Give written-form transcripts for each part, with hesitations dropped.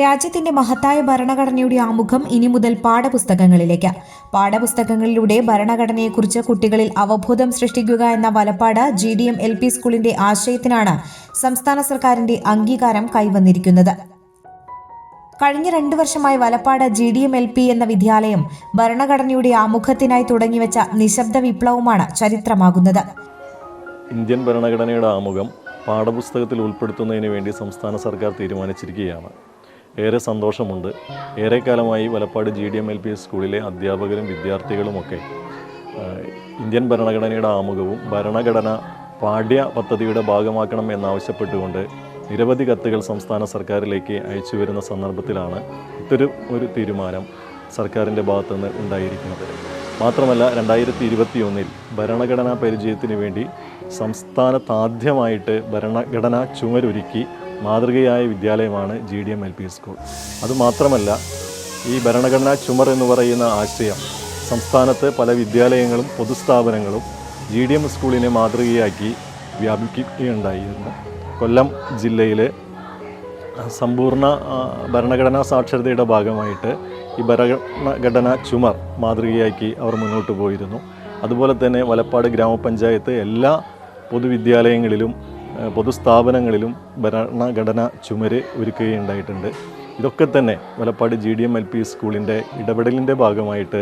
രാജ്യത്തിന്റെ മഹത്തായ ഭരണഘടനയുടെ ആമുഖം ഇനി മുതൽ പാഠപുസ്തകങ്ങളിലേക്ക്. പാഠപുസ്തകങ്ങളിലൂടെ ഭരണഘടനയെക്കുറിച്ച് കുട്ടികളിൽ അവബോധം സൃഷ്ടിക്കുക എന്ന വലപ്പാട് GDM LP സ്കൂളിന്റെ ആശയത്തിനാണ് സംസ്ഥാന സർക്കാരിന്റെ അംഗീകാരം കൈവന്നിരിക്കുന്നത്. കഴിഞ്ഞ 2 വർഷമായി വലപ്പാട് GDM LP എന്ന വിദ്യാലയം ഭരണഘടനയുടെ ആമുഖത്തിനായി തുടങ്ങിവെച്ച നിശബ്ദ വിപ്ലവമാണ് ചരിത്രമാകുന്നത്. ഇന്ത്യൻ ഭരണഘടനയുടെ ആമുഖം പാഠപുസ്തകത്തിൽ ഉൾപ്പെടുത്തുന്നതിന് വേണ്ടി സംസ്ഥാന സർക്കാർ തീരുമാനിച്ചിരിക്കുകയാണ്. ഏറെ സന്തോഷമുണ്ട്. ഏറെക്കാലമായി വലപ്പാട് GDM LP സ്കൂളിലെ അധ്യാപകരും വിദ്യാർത്ഥികളുമൊക്കെ ഇന്ത്യൻ ഭരണഘടനയുടെ ആമുഖവും ഭരണഘടന പാഠ്യ പദ്ധതിയുടെ ഭാഗമാക്കണം എന്നാവശ്യപ്പെട്ടുകൊണ്ട് നിരവധി കത്തുകൾ സംസ്ഥാന സർക്കാരിലേക്ക് അയച്ചു വരുന്ന സന്ദർഭത്തിലാണ് ഒരു തീരുമാനം സർക്കാരിൻ്റെ ഭാഗത്തുനിന്ന് ഉണ്ടായിരിക്കുന്നത്. മാത്രമല്ല 2021 ഭരണഘടനാ പരിചയത്തിന് വേണ്ടി സംസ്ഥാനത്താദ്യമായിട്ട് ഭരണഘടനാ ചുമരൊരുക്കി മാതൃകയായ വിദ്യാലയമാണ് GDM LP സ്കൂൾ. അതുമാത്രമല്ല, ഈ ഭരണഘടനാ ചുമർ എന്ന് പറയുന്ന ആശയം സംസ്ഥാനത്ത് പല വിദ്യാലയങ്ങളും പൊതുസ്ഥാപനങ്ങളും GDM സ്കൂളിനെ മാതൃകയാക്കി വ്യാപിക്കുകയുണ്ടായിരുന്നു. കൊല്ലം ജില്ലയിലെ സമ്പൂർണ്ണ ഭരണഘടനാ സാക്ഷരതയുടെ ഭാഗമായിട്ട് ഈ ഭരണഘടനാ ചുമർ മാതൃകയാക്കി അവർ മുന്നോട്ട് പോയിരുന്നു. അതുപോലെ തന്നെ വലപ്പാട് ഗ്രാമപഞ്ചായത്ത് എല്ലാ പൊതുവിദ്യാലയങ്ങളിലും പൊതുസ്ഥാപനങ്ങളിലും ഭരണഘടനാ ചുമര് ഒരുക്കുകയുണ്ടായിട്ടുണ്ട്. ഇതൊക്കെ തന്നെ വലപ്പാട് GDM LP സ്കൂളിൻ്റെ ഇടപെടലിൻ്റെ ഭാഗമായിട്ട്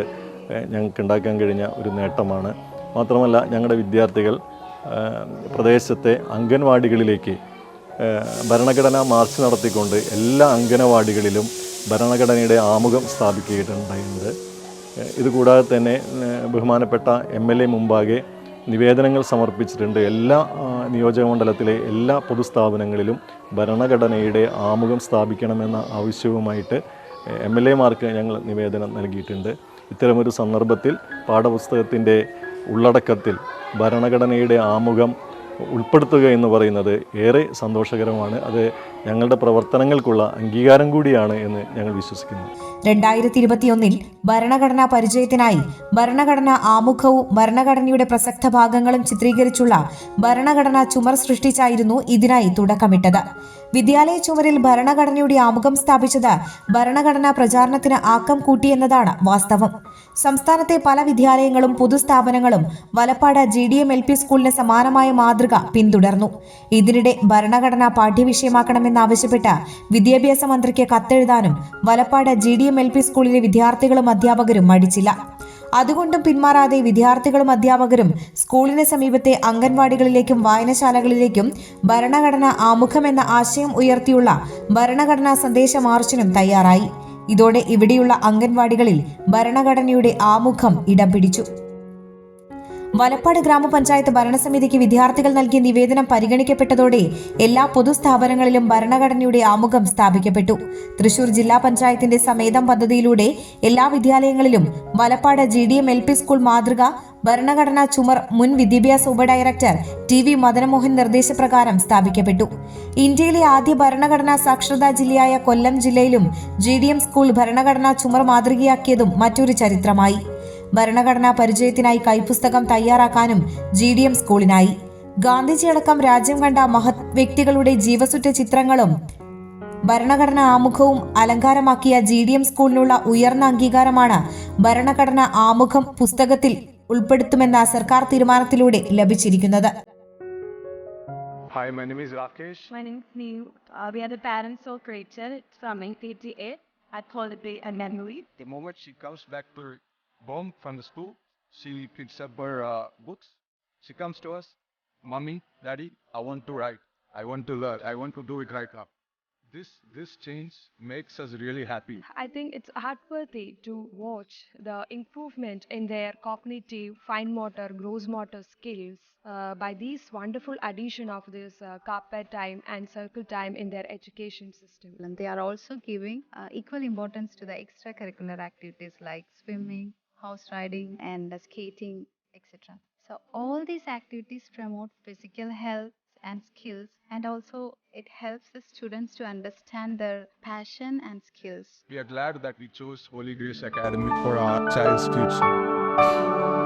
ഞങ്ങൾക്ക് ഉണ്ടാക്കാൻ കഴിഞ്ഞ ഒരു നേട്ടമാണ്. മാത്രമല്ല, ഞങ്ങളുടെ വിദ്യാർത്ഥികൾ പ്രദേശത്തെ അംഗൻവാടികളിലേക്ക് ഭരണഘടനാ മാർച്ച് നടത്തിക്കൊണ്ട് എല്ലാ അംഗനവാടികളിലും ഭരണഘടനയുടെ ആമുഖം സ്ഥാപിക്കുകയുണ്ടായിട്ടുണ്ട്. ഇതുകൂടാതെ തന്നെ ബഹുമാനപ്പെട്ട MLA മുമ്പാകെ നിവേദനങ്ങൾ സമർപ്പിച്ചിട്ടുണ്ട്. എല്ലാ നിയോജകമണ്ഡലത്തിലെ എല്ലാ പൊതുസ്ഥാപനങ്ങളിലും ഭരണഘടനയുടെ ആമുഖം സ്ഥാപിക്കണമെന്ന ആവശ്യവുമായിട്ട് MLA-മാർക്ക് ഞങ്ങൾ നിവേദനം നൽകിയിട്ടുണ്ട്. ഇത്തരമൊരു സന്ദർഭത്തിൽ പാഠപുസ്തകത്തിൻ്റെ ഉള്ളടക്കത്തിൽ ഭരണഘടനയുടെ ആമുഖം ഉൾപ്പെടുത്തുക എന്ന് പറയുന്നത് ഏറെ സന്തോഷകരമാണ്. അത് ഞങ്ങളുടെ പ്രവർത്തനങ്ങൾക്കുള്ള അംഗീകാരം കൂടിയാണ് എന്ന് ഞങ്ങൾ വിശ്വസിക്കുന്നു. 2021 ഭരണഘടനാ പരിചയത്തിനായി ഭരണഘടനാ ആമുഖവും ഭരണഘടനയുടെ പ്രസക്ത ഭാഗങ്ങളും ചിത്രീകരിച്ചുള്ള ഭരണഘടനാ ചുമർ സൃഷ്ടിച്ചായിരുന്നു ഇതിനായി തുടക്കമിട്ടത്. വിദ്യാലയ ചുമരിൽ ഭരണഘടനയുടെ ആമുഖം സ്ഥാപിച്ചത് ഭരണഘടനാ പ്രചാരണത്തിന് ആക്കം കൂട്ടിയെന്നതാണ് വാസ്തവം. സംസ്ഥാനത്തെ പല വിദ്യാലയങ്ങളും പൊതുസ്ഥാപനങ്ങളും വലപ്പാട് GDM LP സ്കൂളിന് സമാനമായ മാതൃക പിന്തുടർന്നു. ഇതിനിടെ ഭരണഘടന പാഠ്യവിഷയമാക്കണമെന്നാവശ്യപ്പെട്ട് വിദ്യാഭ്യാസ മന്ത്രിക്ക് കത്തെഴുതാനും വലപ്പാട് GDM LP സ്കൂളിലെ വിദ്യാർത്ഥികളും അധ്യാപകരും മടിച്ചില്ല. അതുകൊണ്ടും പിന്മാറാതെ വിദ്യാർത്ഥികളും അധ്യാപകരും സ്കൂളിന് സമീപത്തെ അംഗൻവാടികളിലേക്കും വായനശാലകളിലേക്കും ഭരണഘടന ആമുഖമെന്ന ആശയം ഉയർത്തിയുള്ള ഭരണഘടനാ സന്ദേശ മാർച്ചിനും തയ്യാറായി. ഇതോടെ ഇവിടെയുള്ള അംഗൻവാടികളിൽ ഭരണഘടനയുടെ ആമുഖം ഇടം പിടിച്ചു. വലപ്പാട് ഗ്രാമപഞ്ചായത്ത് ഭരണസമിതിക്ക് വിദ്യാർത്ഥികൾ നൽകിയ നിവേദനം പരിഗണിക്കപ്പെട്ടതോടെ എല്ലാ പൊതുസ്ഥാപനങ്ങളിലും ഭരണഘടനയുടെ ആമുഖം സ്ഥാപിക്കപ്പെട്ടു. തൃശൂർ ജില്ലാ പഞ്ചായത്തിന്റെ സമേതം പദ്ധതിയിലൂടെ എല്ലാ വിദ്യാലയങ്ങളിലും വലപ്പാട് GDM LP സ്കൂൾ മാതൃക ഭരണഘടനാ ചുമർ മുൻ വിദ്യാഭ്യാസ ഉപഡയറക്ടർ TV മദനമോഹൻ നിർദ്ദേശപ്രകാരം സ്ഥാപിക്കപ്പെട്ടു. ഇന്ത്യയിലെ ആദ്യ ഭരണഘടനാ സാക്ഷരതാ ജില്ലയായ കൊല്ലം ജില്ലയിലും GDM സ്കൂൾ ഭരണഘടനാ ചുമർ മാതൃകയാക്കിയതും മറ്റൊരു ചരിത്രമായി. ഭരണഘടനാ പരിചയത്തിനായി കൈപ്പുസ്തകം തയ്യാറാക്കാനും GDM സ്കൂളിനായി. ഗാന്ധിജിയടക്കം രാജ്യം കണ്ട മഹത് വ്യക്തികളുടെ ജീവസുറ്റ ചിത്രങ്ങളും ഭരണഘടനാ ആമുഖവും അലങ്കാരമാക്കിയ GDM സ്കൂളിനുള്ള ഉയർന്ന അംഗീകാരമാണ് ഭരണഘടന ആമുഖം പുസ്തകത്തിൽ ഉൾപ്പെടുത്തുമെന്ന സർക്കാർ തീരുമാനത്തിലൂടെ ലഭിച്ചിരിക്കുന്നത്. Hi, my name is Rakesh. My name is Neil. We are the parents of Rachel. It's from PTA at Holiday and Memory. The moment she comes back to home from the school, she picks up her books. She comes to us, Mommy, Daddy, I want to write. I want to learn. I want to do it right now. This change makes us really happy. I think it's heartworthy to watch the improvement in their cognitive, fine motor, gross motor skills by this wonderful addition of this carpet time and circle time in their education system. And they are also giving equal importance to the extracurricular activities like swimming, horse riding, and skating, etc. So all these activities promote physical health and skills, and also it helps the students to understand their passion and skills. We are glad that we chose Holy Grace Academy for our child's future.